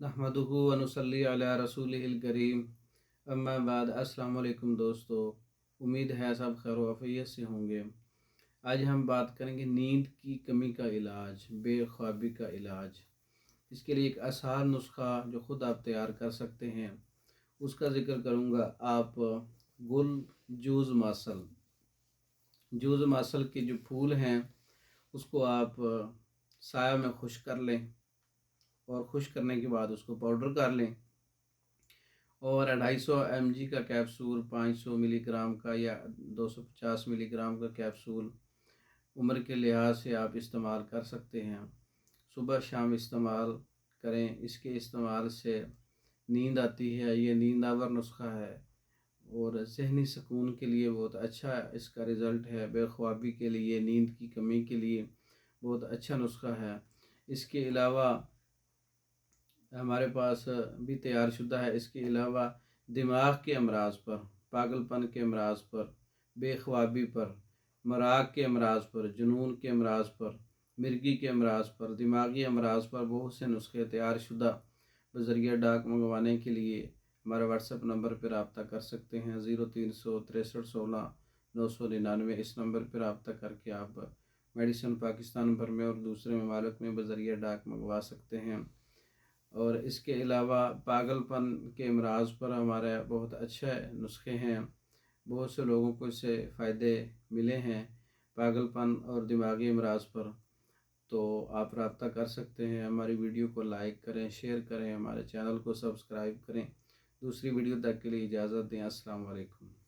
नहमदुहु व नुसल्ली अला रसूलिहिल करीम अम्मा बाद। अस्सलाम वालेकुम दोस्तों, उम्मीद है सब खैर वाफियत से होंगे। आज हम बात करेंगे नींद की कमी का इलाज, बेख्वाबी का इलाज। इसके लिए एक आसान नुस्खा जो ख़ुद आप तैयार कर सकते हैं उसका ज़िक्र करूँगा। आप गुल जूज़ मासल, जूज़ मासल के जो फूल हैं उसको आप साया में खुश्क कर लें और खुश्क करने के बाद उसको पाउडर कर लें और 250 mg का कैप्सूल, 500 मिलीग्राम का या 250 मिलीग्राम का कैप्सूल उम्र के लिहाज से आप इस्तेमाल कर सकते हैं। सुबह शाम इस्तेमाल करें। इसके इस्तेमाल से नींद आती है। ये नींद आवर नुस्खा है और ज़हनी सुकून के लिए बहुत अच्छा इसका रिज़ल्ट है। बेख्वाबी के लिए, नींद की कमी के लिए बहुत अच्छा नुस्खा है। इसके अलावा हमारे पास भी तैयार शुदा है। इसके अलावा दिमाग के अमराज पर, पागलपन के अमराज पर, बेख्वाबी पर, मराग के अमराज पर, जुनून के अमराज पर, मिर्गी के अमराज पर, दिमागी अमराज पर बहुत से नुस्खे तैयार शुदा बज़रिया डाक मंगवाने के लिए हमारे व्हाट्सएप नंबर पर रब्ता कर सकते हैं। 036316 999। इस नंबर पर रब्ता करके आप मेडिसिन पाकिस्तान भर में और दूसरे ममालिक में बज़रिया डाक मंगवा सकते हैं। और इसके अलावा पागलपन के अमराज पर हमारे बहुत अच्छे नुस्खे हैं। बहुत से लोगों को इससे फ़ायदे मिले हैं पागलपन और दिमागी अमराज पर। तो आप रब्ता कर सकते हैं। हमारी वीडियो को लाइक करें, शेयर करें, हमारे चैनल को सब्सक्राइब करें। दूसरी वीडियो तक के लिए इजाज़त दें। अस्सलाम वालेकुम।